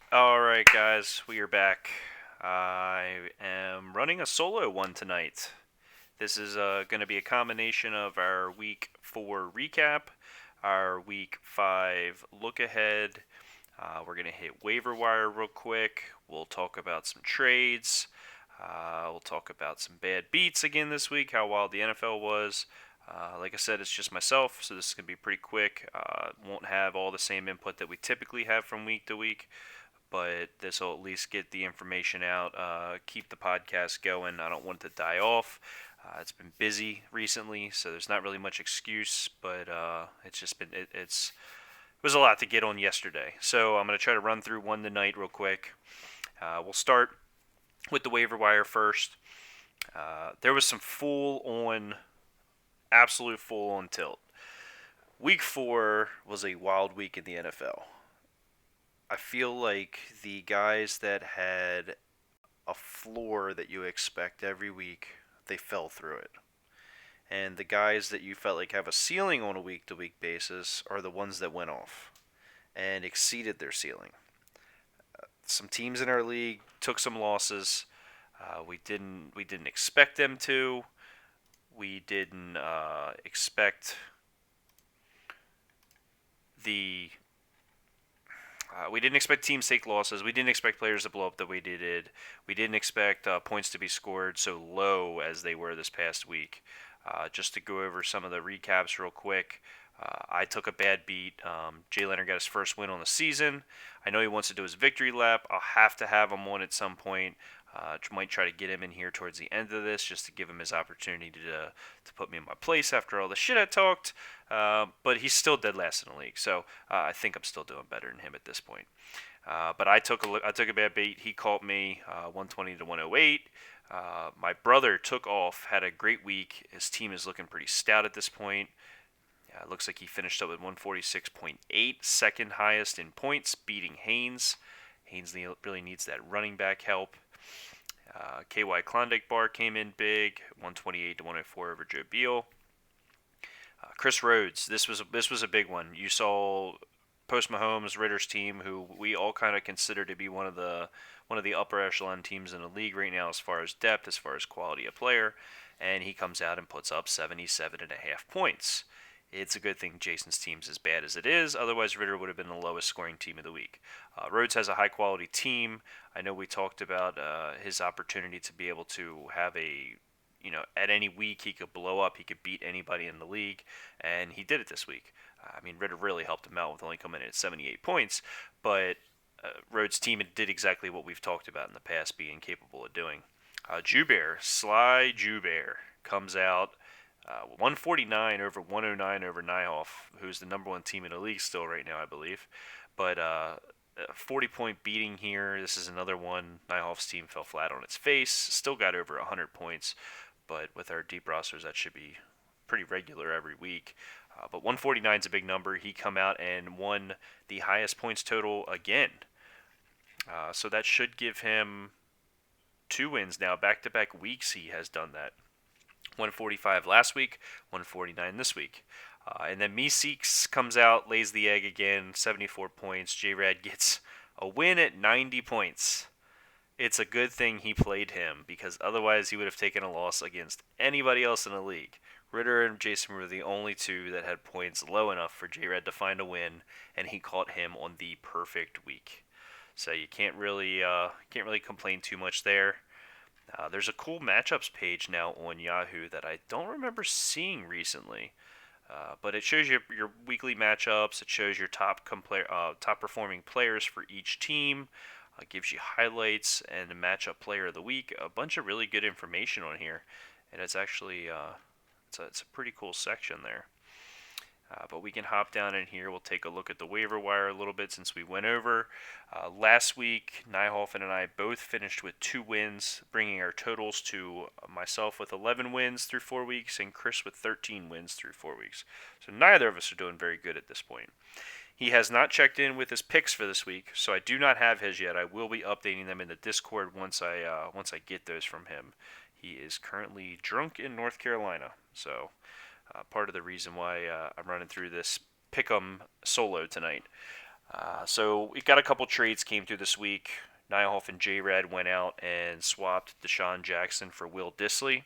All right, guys, we are back. I am running a solo one tonight. This is going to be a combination of our week 4 recap, our week 5 look ahead. We're going to hit waiver wire real quick. We'll talk about some trades. We'll talk about some bad beats again this week, how wild the NFL was. Like I said, it's just myself, so this is going to be pretty quick. Won't have all the same input that we typically have from week to week, but this will at least get the information out, keep the podcast going. I don't want it to die off. It's been busy recently, so there's not really much excuse, but it's just been it was a lot to get on yesterday. So I'm going to try to run through one tonight real quick. We'll start with the waiver wire first. There was some absolute full on tilt. Week 4 was a wild week in the NFL. I feel like the guys that had a floor that you expect every week, they fell through it. And the guys that you felt like have a ceiling on a week to week basis are the ones that went off and exceeded their ceiling. Some teams in our league took some losses. We didn't expect them to. We didn't expect the we didn't expect teams to take losses. We didn't expect players to blow up the way they did. We didn't expect points to be scored so low as they were this past week. Just to go over some of the recaps real quick. I took a bad beat. Jay Leonard got his first win on the season. I know he wants to do his victory lap. I'll have to have him on at some point. Might try to get him in here towards the end of this just to give him his opportunity to put me in my place after all the shit I talked. But he's still dead last in the league, so I think I'm still doing better than him at this point. But I took a bad beat. He caught me 120 to 108. My brother took off, had a great week. His team is looking pretty stout at this point. It looks like he finished up with 146.8, second highest in points, beating Haynes. Haynes really needs that running back help. KY Klondike Bar came in big, 128 to 104 over Joe Beal. Chris Rhodes, this was a big one. You saw post Mahomes Ritter's team, who we all kind of consider to be one of the upper echelon teams in the league right now as far as depth, as far as quality of player, and he comes out and puts up 77 and a half points. It's a good thing Jason's team's as bad as it is. Otherwise, Ritter would have been the lowest scoring team of the week. Rhodes has a high quality team. I know we talked about his opportunity to be able to have at any week he could blow up, he could beat anybody in the league, and he did it this week. I mean, Ritter really helped him out with only coming in at 78 points, but Rhodes' team did exactly what we've talked about in the past, being capable of doing. Sly Joubert, comes out 149 over 109 over Nyhoff, who's the number one team in the league still right now, I believe. But a 40-point beating here. This is another one. Nyhoff's team fell flat on its face. Still got over 100 points, but with our deep rosters, that should be pretty regular every week. But 149 is a big number. He come out and won the highest points total again. So that should give him 2 wins now. Back-to-back weeks he has done that. 145 last week, 149 this week. And then MMXIX comes out, lays the egg again, 74 points. J-Rad gets a win at 90 points. It's a good thing he played him, because otherwise he would have taken a loss against anybody else in the league. Ritter and Jason were the only two that had points low enough for J-Rad to find a win, and he caught him on the perfect week. So you can't really complain too much there. There's a cool matchups page now on Yahoo that I don't remember seeing recently, but it shows you your weekly matchups. It shows your top performing players for each team. Gives you highlights and a matchup player of the week. A bunch of really good information on here, and it's actually it's a pretty cool section there. But we can hop down in here. We'll take a look at the waiver wire a little bit since we went over. Last week, Nyhoffen and I both finished with 2 wins, bringing our totals to myself with 11 wins through 4 weeks and Chris with 13 wins through 4 weeks. So neither of us are doing very good at this point. He has not checked in with his picks for this week, so I do not have his yet. I will be updating them in the Discord once I get those from him. He is currently drunk in North Carolina, so part of the reason why I'm running through this pick'em solo tonight. So we got a couple trades came through this week. Nyhoff and J-Rad went out and swapped Deshaun Jackson for Will Dissly.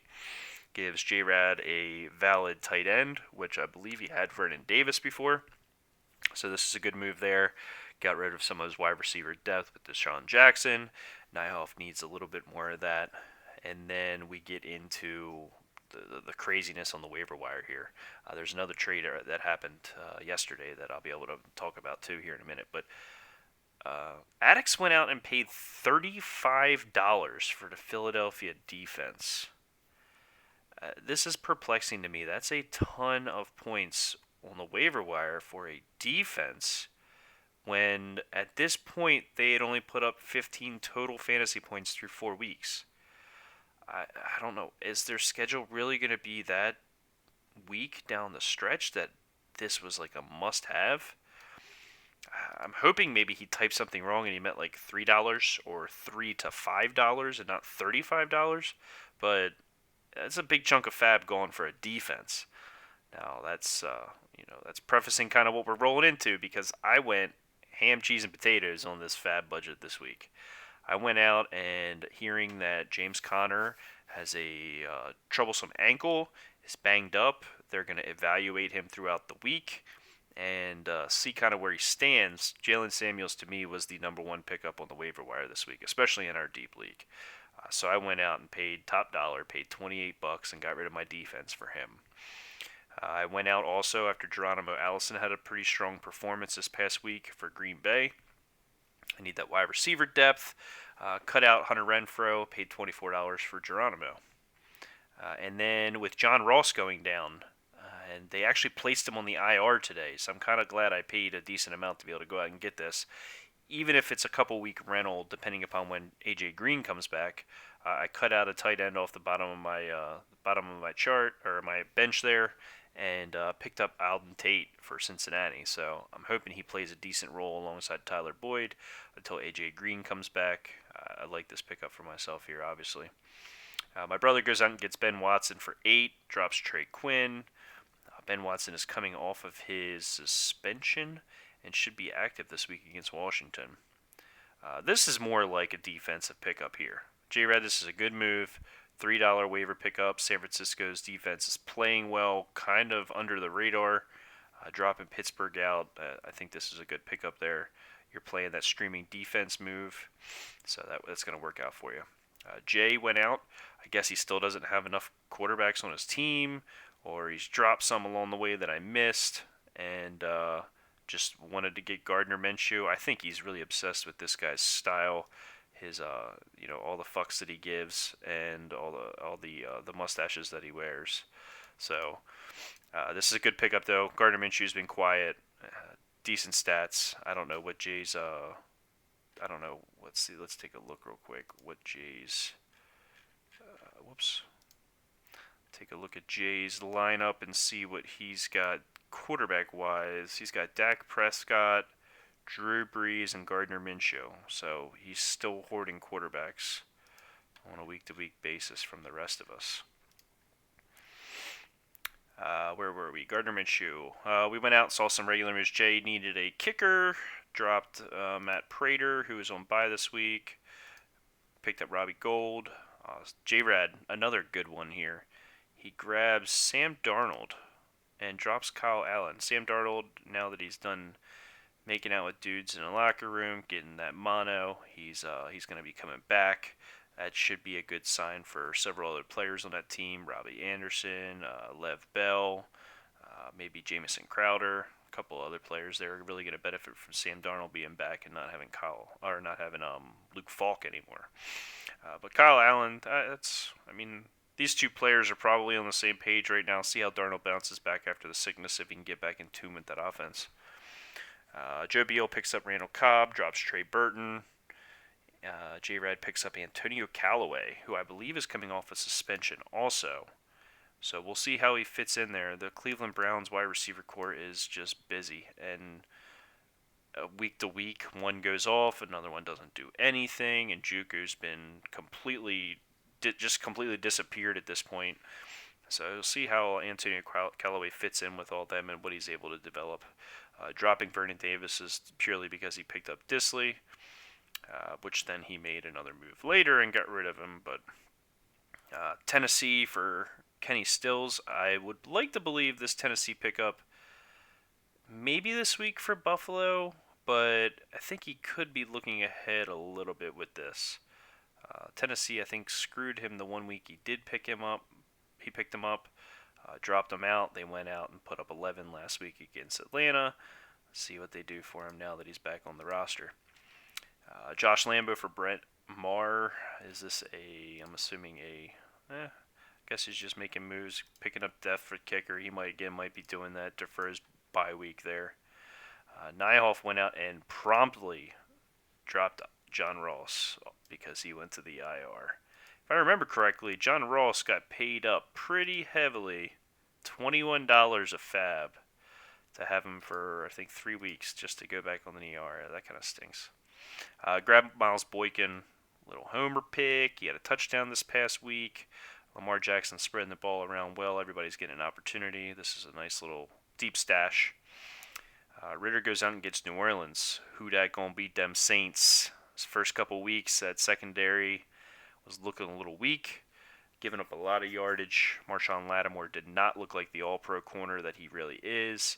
Gives J-Rad a valid tight end, which I believe he had Vernon Davis before. So this is a good move there. Got rid of some of his wide receiver depth with Deshaun Jackson. Nyhoff needs a little bit more of that. And then we get into the craziness on the waiver wire here. There's another trade that happened yesterday that I'll be able to talk about too here in a minute. But Addicts went out and paid $35 for the Philadelphia defense. This is perplexing to me. That's a ton of points on the waiver wire for a defense when at this point they had only put up 15 total fantasy points through 4 weeks. I don't know. Is their schedule really going to be that weak down the stretch that this was like a must-have? I'm hoping maybe he typed something wrong and he meant like $3 or $3 to $5 and not $35. But that's a big chunk of fab going for a defense. Now that's prefacing kind of what we're rolling into because I went ham, cheese, and potatoes on this fab budget this week. I went out and hearing that James Conner has a troublesome ankle, is banged up. They're going to evaluate him throughout the week and see kind of where he stands. Jalen Samuels to me was the number one pickup on the waiver wire this week, especially in our deep league. So I went out and paid top dollar, paid $28, and got rid of my defense for him. I went out also after Geronimo Allison had a pretty strong performance this past week for Green Bay. I need that wide receiver depth. Cut out Hunter Renfrow, paid $24 for Geronimo. And then with John Ross going down, and they actually placed him on the IR today, so I'm kind of glad I paid a decent amount to be able to go out and get this. Even if it's a couple week rental, depending upon when AJ Green comes back, I cut out a tight end off the bottom of my chart or my bench there, and picked up Alden Tate for Cincinnati. So I'm hoping he plays a decent role alongside Tyler Boyd until AJ Green comes back. I like this pickup for myself here, obviously. My brother goes out and gets Ben Watson for 8, drops Trey Quinn. Ben Watson is coming off of his suspension and should be active this week against Washington. This is more like a defensive pickup here. J-Red, this is a good move. $3 waiver pickup. San Francisco's defense is playing well, kind of under the radar. Dropping Pittsburgh out, I think this is a good pickup there. You're playing that streaming defense move, so that's going to work out for you. Jay went out. I guess he still doesn't have enough quarterbacks on his team, or he's dropped some along the way that I missed, and just wanted to get Gardner Minshew. I think he's really obsessed with this guy's style, his all the fucks that he gives, and all the mustaches that he wears. So this is a good pickup though. Gardner Minshew's been quiet, decent stats. I don't know what Jay's. I don't know. Let's see. Let's take a look real quick. What Jay's. Whoops. Take a look at Jay's lineup and see what he's got quarterback-wise. He's got Dak Prescott, Drew Brees, and Gardner Minshew. So he's still hoarding quarterbacks on a week-to-week basis from the rest of us. Where were we? Gardner Minshew. We went out and saw some regular moves. Jay needed a kicker. Dropped Matt Prater, who was on bye this week. Picked up Robbie Gould. J-Rad, another good one here. He grabs Sam Darnold and drops Kyle Allen. Sam Darnold, now that he's done making out with dudes in the locker room, getting that mono, he's going to be coming back. That should be a good sign for several other players on that team. Robbie Anderson, Lev Bell, maybe Jamison Crowder. A couple other players there are really going to benefit from Sam Darnold being back and not having Luke Falk anymore. But Kyle Allen, these two players are probably on the same page right now. See how Darnold bounces back after the sickness, if he can get back in tune with that offense. Joe Beal picks up Randall Cobb, drops Trey Burton. J-Rad picks up Antonio Callaway, who I believe is coming off a suspension also. So we'll see how he fits in there. The Cleveland Browns wide receiver core is just busy, and week to week, one goes off, another one doesn't do anything, and Juku's been completely disappeared at this point. So we'll see how Antonio Callaway fits in with all them and what he's able to develop. Dropping Vernon Davis is purely because he picked up Disley, which then he made another move later and got rid of him. But Tennessee for Kenny Stills, I would like to believe this Tennessee pickup maybe this week for Buffalo, but I think he could be looking ahead a little bit with this. Tennessee, I think, screwed him the 1 week he did pick him up. He picked him up, dropped him out. They went out and put up 11 last week against Atlanta. See what they do for him now that he's back on the roster. Josh Lambo for Brent Marr. Is this I'm assuming I guess he's just making moves, picking up depth for kicker. He might be doing that for his bye week there. Nyhoff went out and promptly dropped John Ross because he went to the IR. If I remember correctly, John Ross got paid up pretty heavily, $21 a fab, to have him for, I think, 3 weeks just to go back on the ER. That kind of stinks. Grabbed Miles Boykin, little homer pick. He had a touchdown this past week. Lamar Jackson spreading the ball around well. Everybody's getting an opportunity. This is a nice little deep stash. Ritter goes out and gets New Orleans. Who dat gonna beat them Saints? His first couple weeks, that secondary was looking a little weak, giving up a lot of yardage. Marshawn Lattimore did not look like the all-pro corner that he really is.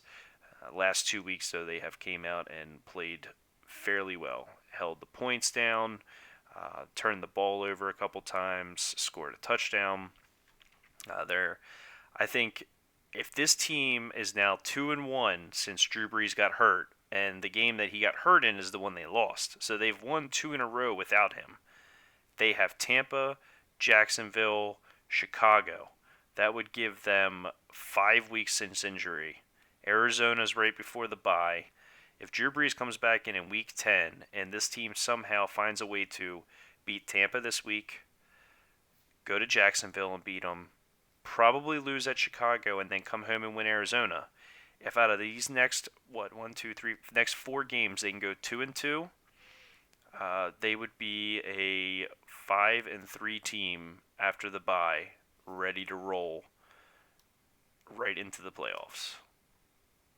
Last 2 weeks, though, they have came out and played fairly well. Held the points down, turned the ball over a couple times, scored a touchdown. I think if this team is now 2-1 since Drew Brees got hurt, and the game that he got hurt in is the one they lost, so they've won 2 in a row without him. They have Tampa, Jacksonville, Chicago. That would give them 5 weeks since injury. Arizona's right before the bye. If Drew Brees comes back in week 10 and this team somehow finds a way to beat Tampa this week, go to Jacksonville and beat them, probably lose at Chicago, and then come home and win Arizona. If out of these next, next 4 games they can go 2-2, they would be a 5-3 team after the bye, ready to roll right into the playoffs.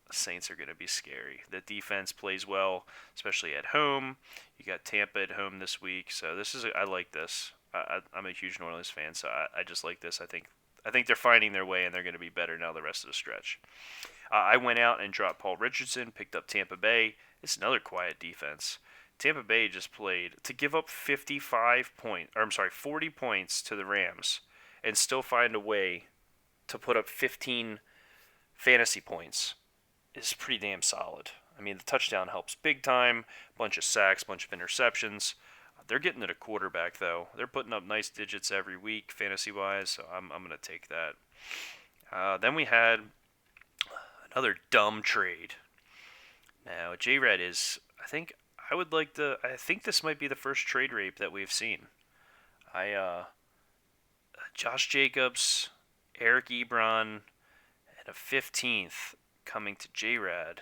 The Saints are going to be scary. The defense plays well, especially at home. You got Tampa at home this week, so I like this. I'm a huge New Orleans fan, so I just like this. I think they're finding their way, and they're going to be better now the rest of the stretch. I went out and dropped Paul Richardson, picked up Tampa Bay. It's another quiet defense. Tampa Bay just played to give up 40 points to the Rams and still find a way to put up 15 fantasy points is pretty damn solid. I mean, the touchdown helps big time. Bunch of sacks, bunch of interceptions. They're getting to the quarterback, though. They're putting up nice digits every week, fantasy-wise, so I'm going to take that. Then we had another dumb trade. Now, J-Red is, I think this might be the first trade rape that we've seen. Josh Jacobs, Eric Ebron, and a 15th coming to J-Rad.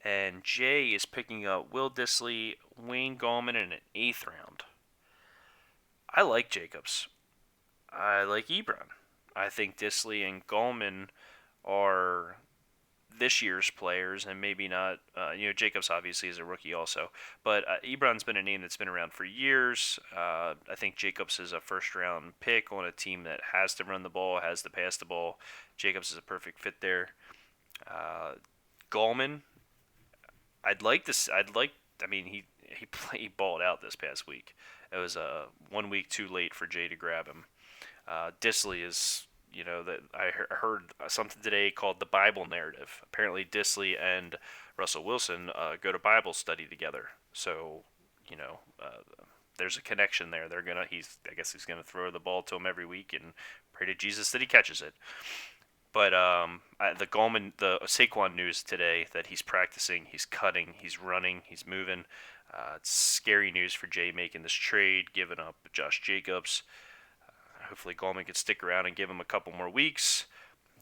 And Jay is picking up Will Disley, Wayne Gallman in an 8th round. I like Jacobs. I like Ebron. I think Disley and Gallman are this year's players, and maybe not. Jacobs obviously is a rookie also, but Ebron's been a name that's been around for years. I think Jacobs is a first-round pick on a team that has to run the ball, has to pass the ball. Jacobs is a perfect fit there. Gallman, he balled out this past week. It was 1 week too late for Jay to grab him. Disley is, that I heard something today called the Bible narrative. Apparently Disley and Russell Wilson go to Bible study together. So, there's a connection there. I guess he's gonna throw the ball to him every week and pray to Jesus that he catches it. But the Saquon news today that he's practicing, he's cutting, he's running, he's moving. It's scary news for Jay making this trade, giving up Josh Jacobs. Hopefully Gallman could stick around and give him a couple more weeks.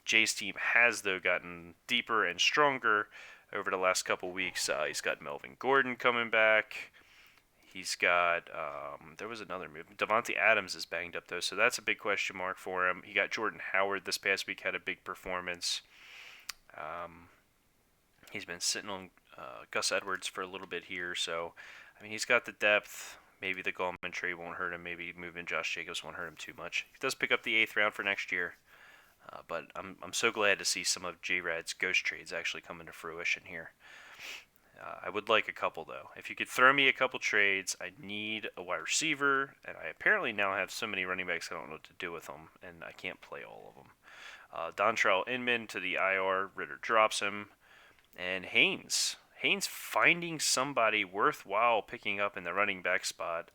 Jay's team has, though, gotten deeper and stronger over the last couple weeks. He's got Melvin Gordon coming back. He's got, there was another move. Devontae Adams is banged up, though, so that's a big question mark for him. He got Jordan Howard this past week, had a big performance. He's been sitting on Gus Edwards for a little bit here, so I mean he's got the depth. Maybe the Gallman trade won't hurt him. Maybe moving Josh Jacobs won't hurt him too much. He does pick up the 8th round for next year, but I'm so glad to see some of J-Rad's ghost trades actually come into fruition here. I would like a couple though. If you could throw me a couple trades, I need a wide receiver, and I apparently now have so many running backs I don't know what to do with them, and I can't play all of them. Dontrell Inman to the IR. Ritter drops him. And Haynes. Haynes finding somebody worthwhile picking up in the running back spot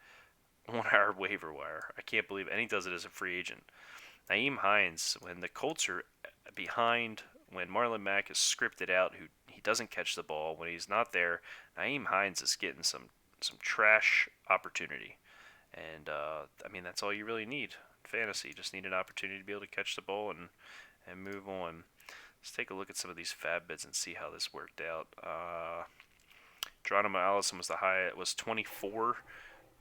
on our waiver wire. I can't believe it. And he does it as a free agent. Nyheim Hines, when the Colts are behind, when Marlon Mack is scripted out, who he doesn't catch the ball, when he's not there, Nyheim Hines is getting some trash opportunity. And, I mean, that's all you really need. Fantasy, just need an opportunity to be able to catch the ball and move on. Let's take a look at some of these fab bids and see how this worked out. Geronimo Allison was the high. It was 24.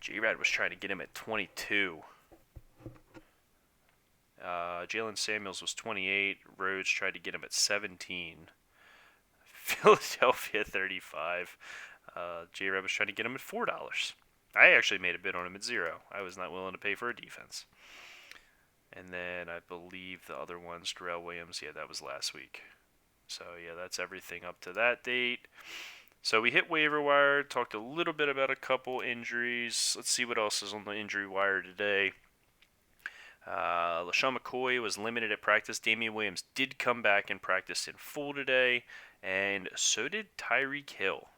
J-Rad was trying to get him at 22. Jalen Samuels was 28. Rhodes tried to get him at 17. Philadelphia 35. J-Rad was trying to get him at $4. I actually made a bid on him at 0. I was not willing to pay for a defense. And then I believe the other ones, Darrell Williams, yeah, that was last week. So, yeah, that's everything up to that date. So we hit waiver wire, talked a little bit about a couple injuries. Let's see what else is on the injury wire today. LaShawn McCoy was limited at practice. Damian Williams did come back and practice in full today, and so did Tyreek Hill.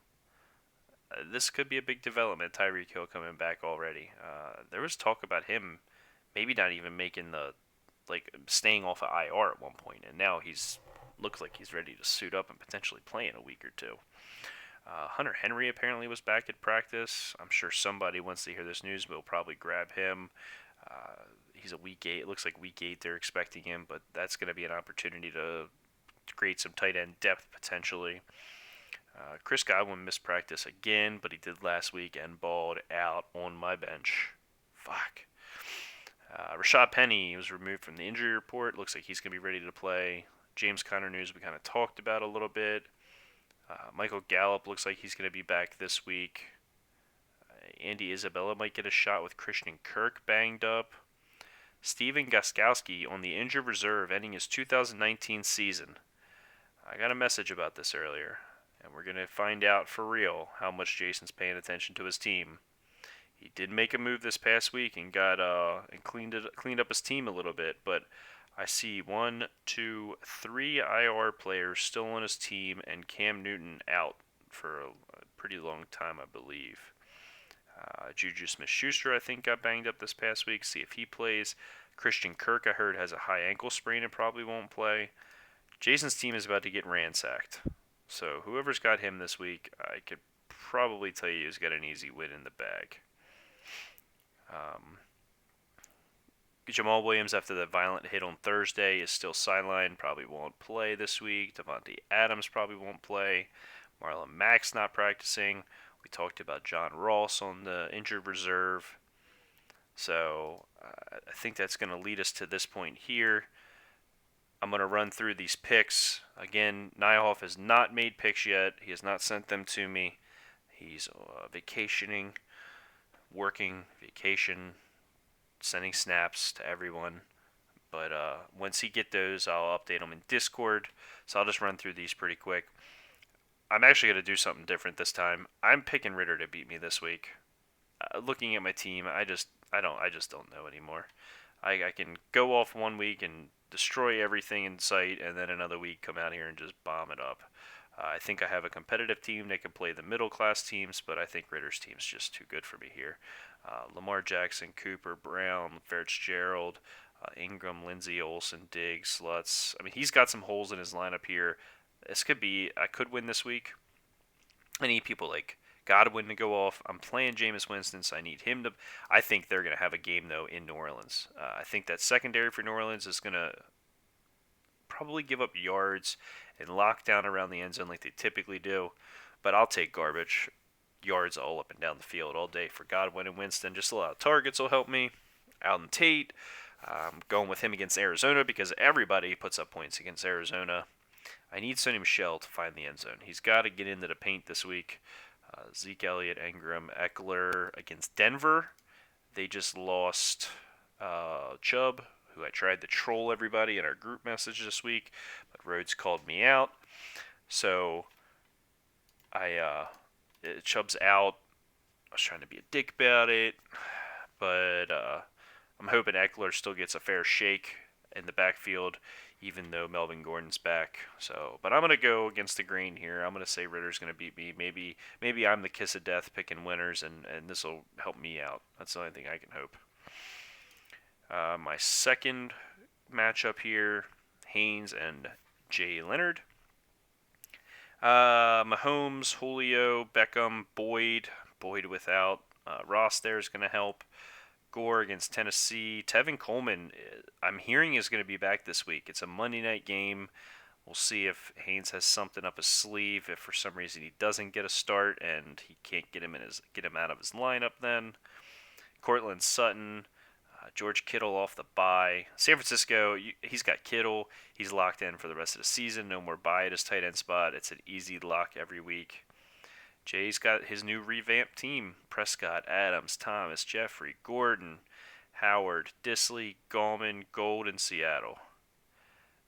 This could be a big development, Tyreek Hill coming back already. There was talk about him maybe not even making staying off of IR at one point, and now looks like he's ready to suit up and potentially play in a week or two. Hunter Henry apparently was back at practice. I'm sure somebody, once they hear this news, will probably grab him. He's a week 8. It looks like week 8 they're expecting him, but that's going to be an opportunity to create some tight end depth potentially. Chris Godwin missed practice again, but he did last week and balled out on my bench. Fuck. Rashad Penny was removed from the injury report. Looks like he's going to be ready to play. James Conner news we kind of talked about a little bit. Michael Gallup looks like he's going to be back this week. Andy Isabella might get a shot with Christian Kirk banged up. Steven Gostkowski on the injured reserve ending his 2019 season. I got a message about this earlier, and we're going to find out for real how much Jason's paying attention to his team. He did make a move this past week and got and cleaned up his team a little bit, but I see 1, 2, 3 IR players still on his team, and Cam Newton out for a pretty long time, I believe. Juju Smith-Schuster, I think, got banged up this past week. See if he plays. Christian Kirk, I heard, has a high ankle sprain and probably won't play. Jason's team is about to get ransacked. So whoever's got him this week, I could probably tell you has got an easy win in the bag. Jamal Williams, after the violent hit on Thursday, is still sidelined. Probably won't play this week. Devontae Adams probably won't play. Marlon Mack's not practicing. We talked about John Ross on the injured reserve. So I think that's going to lead us to this point here. I'm going to run through these picks. Again, Nyhoff has not made picks yet. He has not sent them to me. He's vacationing, working, vacation, sending snaps to everyone. But once he get those, I'll update them in Discord. So I'll just run through these pretty quick. I'm actually going to do something different this time. I'm picking Ritter to beat me this week. Looking at my team, I just don't know anymore. I can go off one week and destroy everything in sight, and then another week come out here and just bomb it up. I think I have a competitive team that can play the middle class teams, but I think Ritter's team is just too good for me here. Lamar Jackson, Cooper, Brown, Fitzgerald, Ingram, Lindsey, Olsen, Diggs, Lutz. I mean, he's got some holes in his lineup here. I could win this week. I need people like Godwin to go off. I'm playing Jameis Winston, so I need him to. I think they're going to have a game, though, in New Orleans. I think that secondary for New Orleans is going to probably give up yards and lock down around the end zone like they typically do. But I'll take garbage yards all up and down the field all day for Godwin and Winston. Just a lot of targets will help me. Alden Tate, I'm going with him against Arizona because everybody puts up points against Arizona. I need Sonny Michel to find the end zone. He's got to get into the paint this week. Zeke Elliott, Ingram, Eckler against Denver. They just lost Chubb, who I tried to troll everybody in our group message this week, but Rhodes called me out. So Chubb's out. I was trying to be a dick about it, but I'm hoping Eckler still gets a fair shake in the backfield, even though Melvin Gordon's back. So, but I'm gonna go against the grain here. I'm gonna say Ritter's gonna beat me. Maybe I'm the kiss of death picking winners, and this will help me out. That's the only thing I can hope. My second matchup here, Haynes and Jay Leonard. Mahomes, Julio, Beckham, Boyd. Boyd without Ross there is going to help. Gore against Tennessee. Tevin Coleman, I'm hearing, is going to be back this week. It's a Monday night game. We'll see if Haynes has something up his sleeve. If for some reason he doesn't get a start and he can't get him out of his lineup, then Cortland Sutton, George Kittle off the bye. San Francisco, he's got Kittle. He's locked in for the rest of the season. No more bye at his tight end spot. It's an easy lock every week. Jay's got his new revamped team. Prescott, Adams, Thomas, Jeffrey, Gordon, Howard, Disley, Gallman, Gold, and Seattle.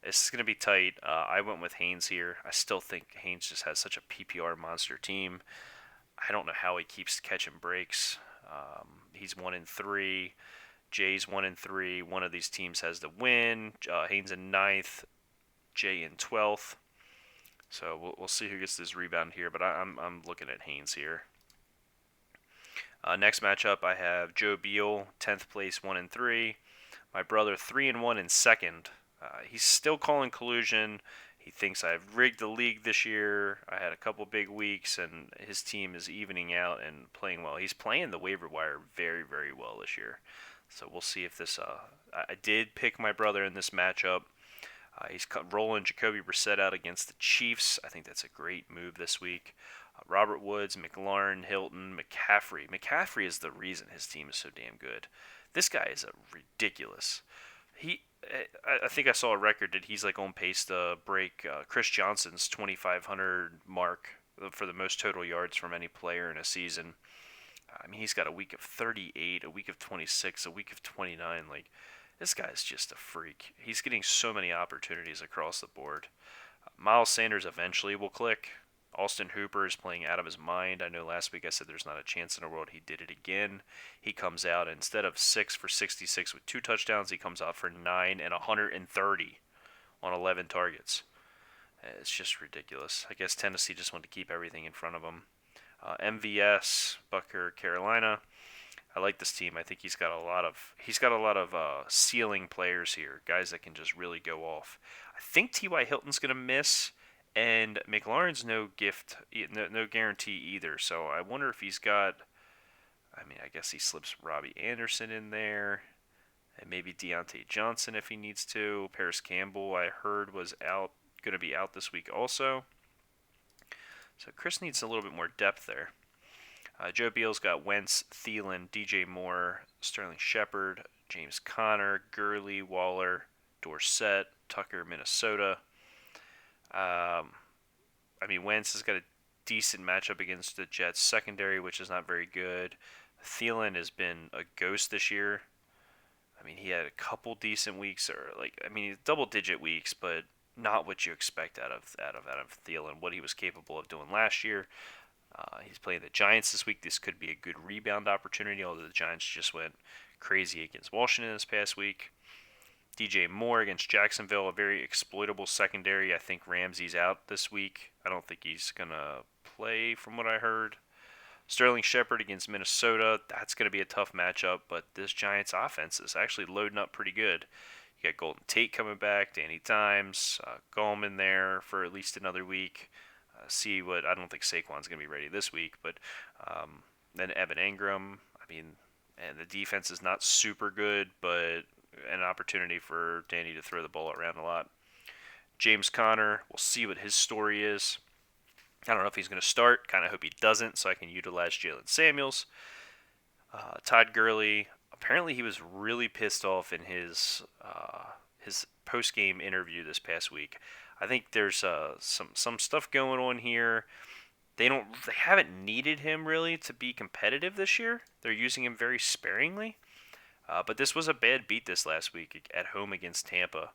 This is going to be tight. I went with Haynes here. I still think Haynes just has such a PPR monster team. I don't know how he keeps catching breaks. He's 1-3. Jay's 1-3. One of these teams has the win. Haynes in 9th. Jay in 12th. So we'll see who gets this rebound here, but I'm looking at Haynes here. Next matchup, I have Joe Beal, 10th place, 1-3. My brother, 3-1 in second. He's still calling collusion. He thinks I've rigged the league this year. I had a couple big weeks, and his team is evening out and playing well. He's playing the waiver wire very, very well this year. So we'll see if this. I did pick my brother in this matchup. He's rolling Jacoby Brissett out against the Chiefs. I think that's a great move this week. Robert Woods, McLaurin, Hilton, McCaffrey. McCaffrey is the reason his team is so damn good. This guy is ridiculous. I think I saw a record that he's like on pace to break Chris Johnson's 2,500 mark for the most total yards from any player in a season. I mean, he's got a week of 38, a week of 26, a week of 29. Like, this guy's just a freak. He's getting so many opportunities across the board. Miles Sanders eventually will click. Austin Hooper is playing out of his mind. I know last week I said there's not a chance in the world. He did it again. He comes out, instead of 6 for 66 with 2 touchdowns, he comes out for 9 and 130 on 11 targets. It's just ridiculous. I guess Tennessee just wanted to keep everything in front of him. MVS, Bucker, Carolina. I like this team. I think he's got a lot of ceiling players here, guys that can just really go off. I think T.Y. Hilton's gonna miss, and McLaurin's no guarantee either. So I wonder if he's got. I mean, I guess he slips Robbie Anderson in there, and maybe Deontay Johnson if he needs to. Paris Campbell, I heard, was going to be out this week also. So Chris needs a little bit more depth there. Joe Beal's got Wentz, Thielen, DJ Moore, Sterling Shepard, James Conner, Gurley, Waller, Dorsett, Tucker, Minnesota. I mean, Wentz has got a decent matchup against the Jets secondary, which is not very good. Thielen has been a ghost this year. I mean, he had a couple decent weeks, double-digit weeks, but not what you expect out of Thielen. What he was capable of doing last year. He's playing the Giants this week. This could be a good rebound opportunity, although the Giants just went crazy against Washington this past week. DJ Moore against Jacksonville, a very exploitable secondary. I think Ramsey's out this week. I don't think he's going to play from what I heard. Sterling Shepard against Minnesota, that's going to be a tough matchup, but this Giants offense is actually loading up pretty good. You got Golden Tate coming back, Danny Dimes, Gallman there for at least another week. I don't think Saquon's going to be ready this week, but then Evan Ingram. I mean, and the defense is not super good, but an opportunity for Danny to throw the ball around a lot. James Conner, we'll see what his story is. I don't know if he's going to start. Kind of hope he doesn't, so I can utilize Jalen Samuels. Todd Gurley, apparently he was really pissed off in his post-game interview this past week. I think there's some stuff going on here. They haven't needed him really to be competitive this year. They're using him very sparingly. But this was a bad beat this last week at home against Tampa,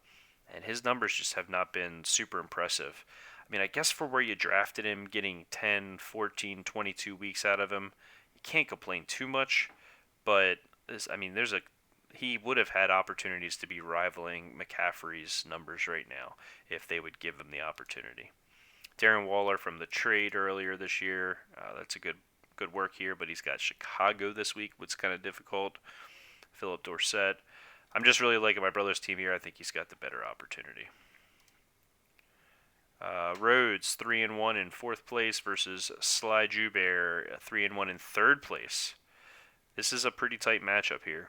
and his numbers just have not been super impressive. I mean, I guess for where you drafted him, getting 10, 14, 22 weeks out of him, you can't complain too much. But I mean, he would have had opportunities to be rivaling McCaffrey's numbers right now if they would give him the opportunity. Darren Waller from the trade earlier this year, that's a good work here, but he's got Chicago this week, which is kind of difficult. Philip Dorsett. I'm just really liking my brother's team here. I think he's got the better opportunity. Rhodes 3-1 in fourth place versus Sly Joubert 3-1 in third place. This is a pretty tight matchup here.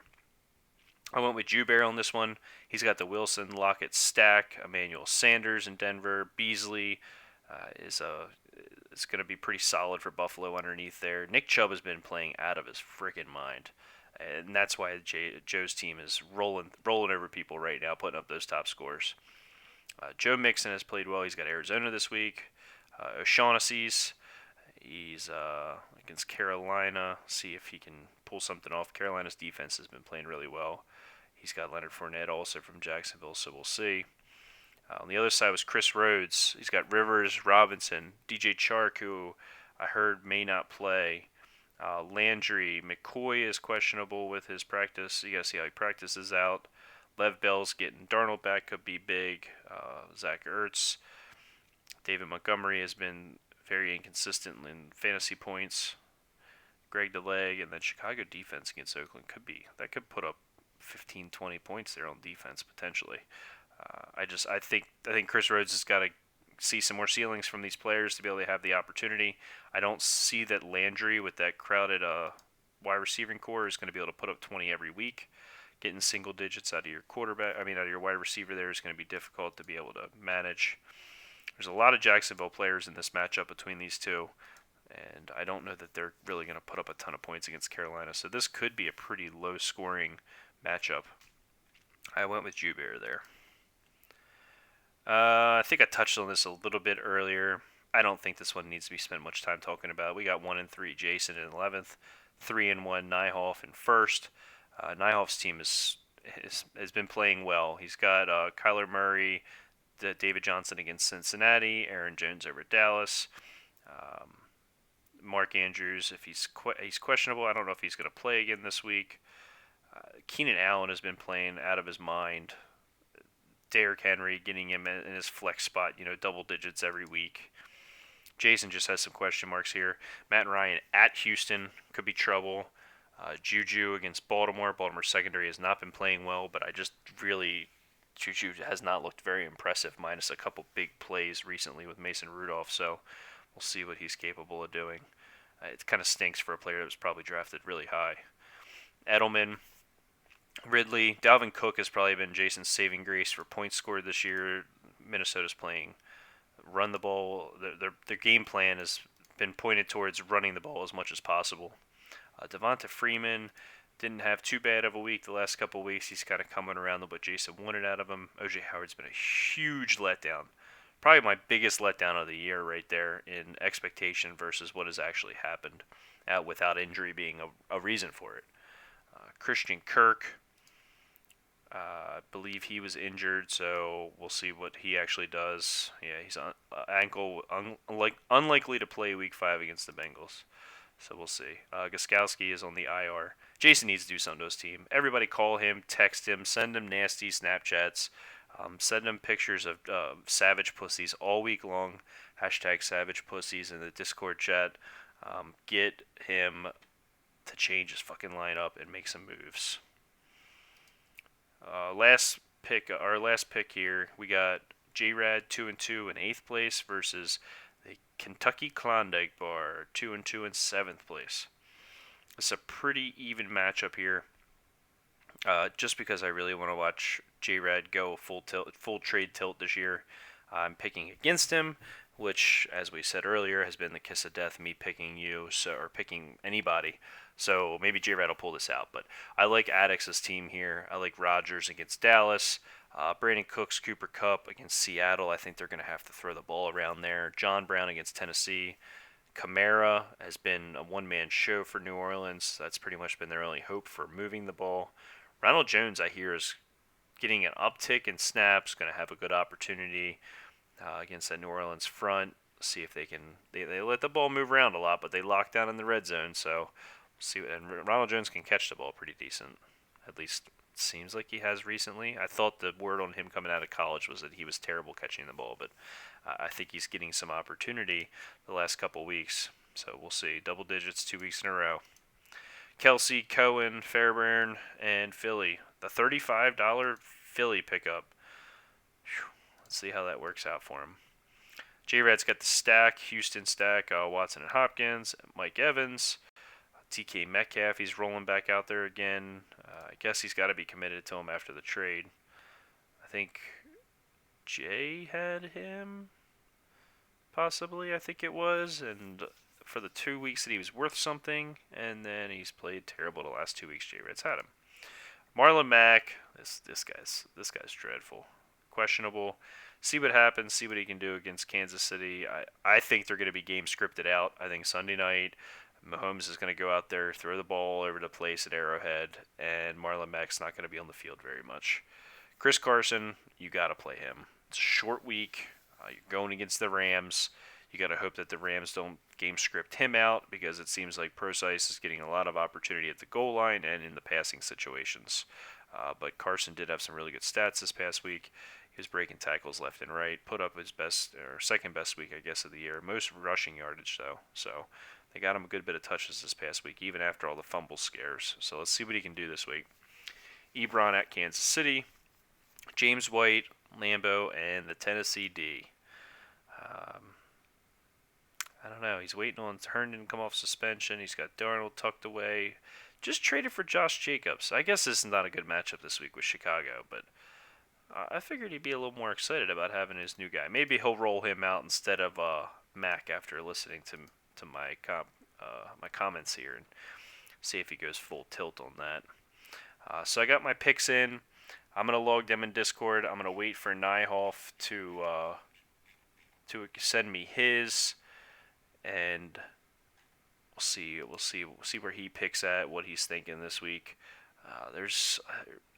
I went with Joubert on this one. He's got the Wilson Lockett stack. Emmanuel Sanders in Denver. Beasley is going to be pretty solid for Buffalo underneath there. Nick Chubb has been playing out of his freaking mind. And that's why Joe's team is rolling over people right now, putting up those top scores. Joe Mixon has played well. He's got Arizona this week. O'Shaughnessy's, he's against Carolina. See if he can pull something off. Carolina's defense has been playing really well. He's got Leonard Fournette also from Jacksonville, so we'll see. On the other side was Chris Rhodes. He's got Rivers, Robinson, DJ Chark, who I heard may not play. Landry, McCoy is questionable with his practice. You got to see how he practices out. Lev Bell's getting Darnold back, could be big. Zach Ertz. David Montgomery has been very inconsistent in fantasy points. Greg DeLay, and then Chicago defense against Oakland could put up 15, 20 points there on defense potentially. I think Chris Rhodes has got to see some more ceilings from these players to be able to have the opportunity. I don't see that Landry with that crowded wide receiving core is going to be able to put up 20 every week. Getting single digits out of your out of your wide receiver there is going to be difficult to be able to manage. There's a lot of Jacksonville players in this matchup between these two, and I don't know that they're really going to put up a ton of points against Carolina. So this could be a pretty low-scoring matchup. I went with Joubert there. I think I touched on this a little bit earlier. I don't think this one needs to be spent much time talking about. We got 1-3 Jason in 11th, 3-1 Nyhoff in first. Nyhoff's team has been playing well. He's got Kyler Murray, David Johnson against Cincinnati, Aaron Jones over Dallas, Mark Andrews if he's questionable. I don't know if he's going to play again this week. Keenan Allen has been playing out of his mind. Derrick Henry getting him in his flex spot, double digits every week. Jason just has some question marks here. Matt and Ryan at Houston could be trouble. Juju against Baltimore. Baltimore's secondary has not been playing well, but Juju has not looked very impressive, minus a couple big plays recently with Mason Rudolph, so we'll see what he's capable of doing. It kind of stinks for a player that was probably drafted really high. Edelman, Ridley, Dalvin Cook has probably been Jason's saving grace for points scored this year. Minnesota's playing run the ball. Their game plan has been pointed towards running the ball as much as possible. Devonta Freeman didn't have too bad of a week the last couple of weeks. He's kind of coming around to what Jason wanted out of him. O.J. Howard's been a huge letdown. Probably my biggest letdown of the year right there in expectation versus what has actually happened without injury being a reason for it. Christian Kirk, I believe he was injured, so we'll see what he actually does. Yeah, he's unlikely to play Week 5 against the Bengals. So we'll see. Gostkowski is on the IR. Jason needs to do something to his team. Everybody call him, text him, send him nasty Snapchats. Send him pictures of savage pussies all week long. Hashtag savage pussies in the Discord chat. Get him to change his fucking lineup and make some moves. Our last pick here, we got J-Rad 2-2 in 8th place versus the Kentucky Klondike Bar 2-2 in 7th place. It's a pretty even matchup here. Just because I really want to watch J-Rad go full trade tilt this year, I'm picking against him. which, as we said earlier, has been the kiss of death, me picking you, or picking anybody. So maybe J-Rad will pull this out. But I like Addix's team here. I like Rodgers against Dallas. Brandon Cooks, Cooper Kupp against Seattle. I think they're going to have to throw the ball around there. John Brown against Tennessee. Kamara has been a one-man show for New Orleans. That's pretty much been their only hope for moving the ball. Ronald Jones, I hear, is getting an uptick in snaps. Going to have a good opportunity against that New Orleans front. See if they can. They let the ball move around a lot, but they lock down in the red zone. So see. And Ronald Jones can catch the ball pretty decent. At least it seems like he has recently. I thought the word on him coming out of college was that he was terrible catching the ball, but I think he's getting some opportunity the last couple weeks. So we'll see. Double digits 2 weeks in a row. Kelsey, Cohen, Fairbairn, and Philly. The $35 Philly pickup. Whew. Let's see how that works out for him. J-Rad's got the stack, Houston stack, Watson and Hopkins, Mike Evans, TK Metcalf. He's rolling back out there again. I guess he's got to be committed to him after the trade. I think Jay had him, possibly, I think it was, and for the 2 weeks that he was worth something, and then he's played terrible the last 2 weeks J-Rad's had him. Marlon Mack, this guy's dreadful. Questionable. See what happens, see what he can do against Kansas City. I think they're going to be game scripted out. I think Sunday night, Mahomes is going to go out there, throw the ball all over the place at Arrowhead, and Marlon Mack's not going to be on the field very much. Chris Carson, you got to play him. It's a short week. You're going against the Rams. You got to hope that the Rams don't game script him out because it seems like Procise is getting a lot of opportunity at the goal line and in the passing situations. But Carson did have some really good stats this past week. He was breaking tackles left and right. Put up his best or second best week, I guess, of the year. Most rushing yardage though. So they got him a good bit of touches this past week, even after all the fumble scares. So let's see what he can do this week. Ebron at Kansas City. James White, Lambeau, and the Tennessee D. I don't know. He's waiting on Herndon to come off suspension. He's got Darnold tucked away. Just traded for Josh Jacobs. I guess this is not a good matchup this week with Chicago, but I figured he'd be a little more excited about having his new guy. Maybe he'll roll him out instead of Mac after listening to my my comments here and see if he goes full tilt on that. So I got my picks in. I'm gonna log them in Discord. I'm gonna wait for Nyhoff to send me his, and we'll see where he picks at, what he's thinking this week.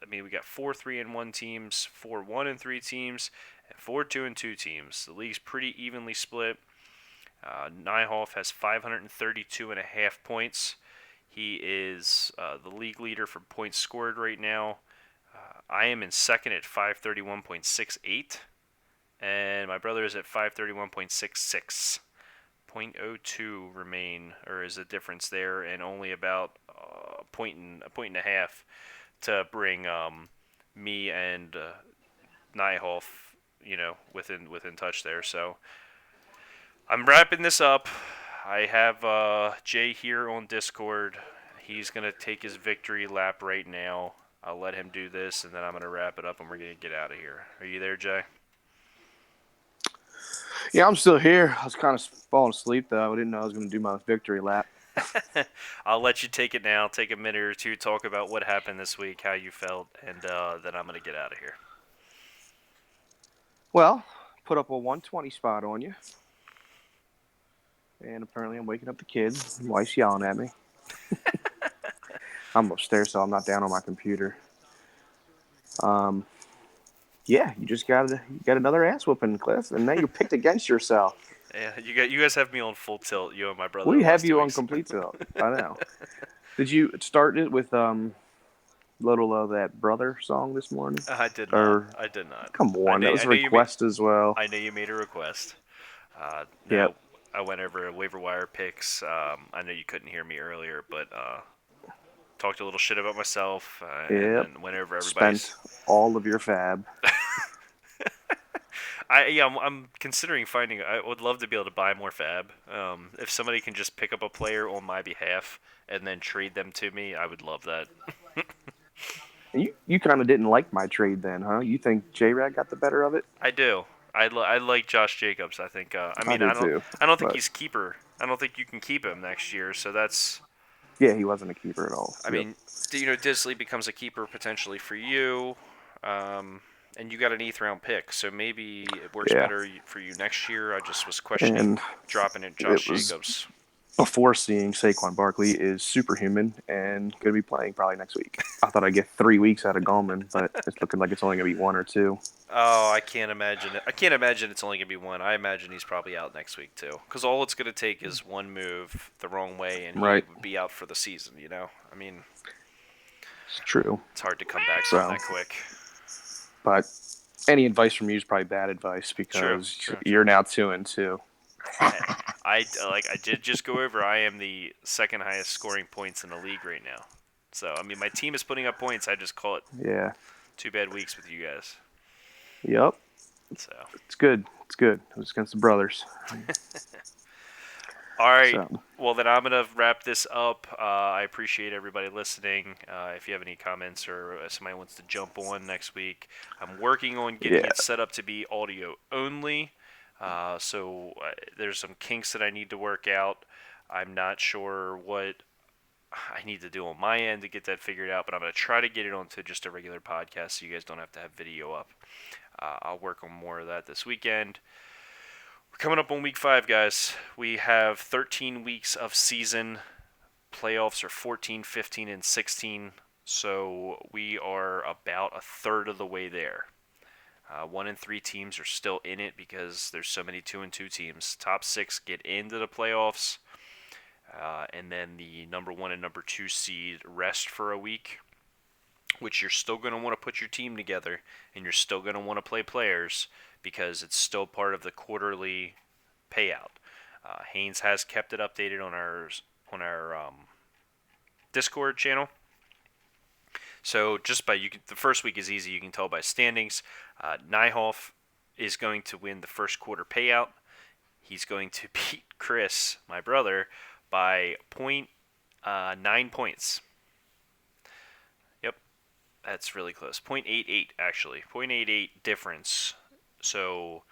We got 4 3-1 teams, 4 1-3 teams, and 4 2-2 teams. The league's pretty evenly split. Nyhoff has 532.5 points. He is the league leader for points scored right now. I am in second at 531.68, and my brother is at 531.66. 0.02 remain, or is a difference there, and only about a point and a half to bring me and Nyhoff, within touch there. So I'm wrapping this up. I have Jay here on Discord. He's gonna take his victory lap right now. I'll let him do this, and then I'm gonna wrap it up, and we're gonna get out of here. Are you there, Jay? Yeah, I'm still here. I was kind of falling asleep, though. I didn't know I was going to do my victory lap. I'll let you take it now. Take a minute or two, talk about what happened this week, how you felt, and then I'm going to get out of here. Well, put up a 120 spot on you. And apparently I'm waking up the kids. My wife's yelling at me. I'm upstairs, so I'm not down on my computer. Yeah, you got another ass whooping, Cliff, and now you picked against yourself. Yeah, you guys have me on full tilt, you and my brother. We have you on complete tilt. I know. Did you start it with little that brother song this morning? I did not. Come on, that was a request as well. I know you made a request. Yep. I went over waiver wire picks. I know you couldn't hear me earlier, but talked a little shit about myself, and went over everybody's. Spent all of your fab. I'm considering finding. I would love to be able to buy more fab. If somebody can just pick up a player on my behalf and then trade them to me, I would love that. You kind of didn't like my trade then, huh? You think J-Rad got the better of it? I do. I like Josh Jacobs. I think. I I mean, did too, I don't think but he's keeper. I don't think you can keep him next year. So that's. yeah, he wasn't a keeper at all. I Yep. mean, Disley becomes a keeper potentially for you, and you got an eighth round pick. So maybe it works Yeah, better for you next year. I just was questioning and dropping it, it Josh was Jacobs. before seeing Saquon Barkley is superhuman and going to be playing probably next week. I thought I'd get 3 weeks out of Gallman, but it's looking like it's only going to be 1 or 2. Oh, I can't imagine it. I can't imagine it's only gonna be one. I imagine he's probably out next week too. Because all it's gonna take is one move the wrong way, and he Right. would be out for the season. I mean, It's true. it's hard to come back from So, that quick. but any advice from you is probably bad advice True, because true, you're true. now 2-2. Hey, I did just go over. I am the second highest scoring points in the league right now. So I mean, my team is putting up points. I just call it Yeah. 2 bad weeks with you guys. Yep. So. It's good. It's good. It was against the brothers. All right. So, Well, then I'm going to wrap this up. I appreciate everybody listening. If you have any comments or somebody wants to jump on next week, I'm working on getting yeah. it set up to be audio only. There's some kinks that I need to work out. I'm not sure what I need to do on my end to get that figured out, but I'm going to try to get it onto just a regular podcast so you guys don't have to have video up. I'll work on more of that this weekend. We're coming up on week 5, guys. We have 13 weeks of season. Playoffs are 14, 15, and 16. So we are about a third of the way there. 1 and 3 teams are still in it because there's so many 2 and 2 teams. Top 6 get into the playoffs, and then the number 1 and number 2 seed rest for a week, which you're still going to want to put your team together, and you're still going to want to play players because it's still part of the quarterly payout. Haynes has kept it updated on our Discord channel. So just by the first week is easy. You can tell by standings. Nyhoff is going to win the first quarter payout. He's going to beat Chris, my brother, by 0.9 points. Yep, that's really close. 0.88 actually. 0.88 difference. So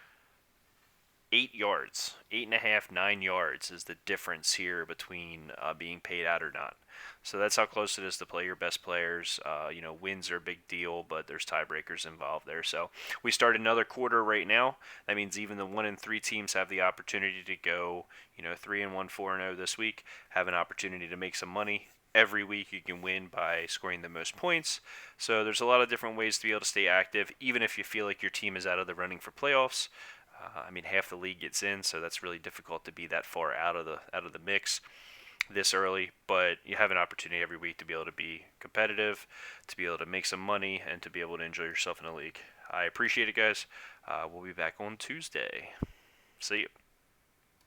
8 yards, 8.5, 9 yards is the difference here between being paid out or not. So that's how close it is to play your best players. Wins are a big deal, but there's tiebreakers involved there. So we start another quarter right now. That means even the 1 and 3 teams have the opportunity to go, 3-1, 4-0 this week, have an opportunity to make some money. Every week you can win by scoring the most points. So there's a lot of different ways to be able to stay active, even if you feel like your team is out of the running for playoffs. Half the league gets in, so that's really difficult to be that far out of the mix this early. But you have an opportunity every week to be able to be competitive, to be able to make some money, and to be able to enjoy yourself in the league. I appreciate it, guys. We'll be back on Tuesday. See you.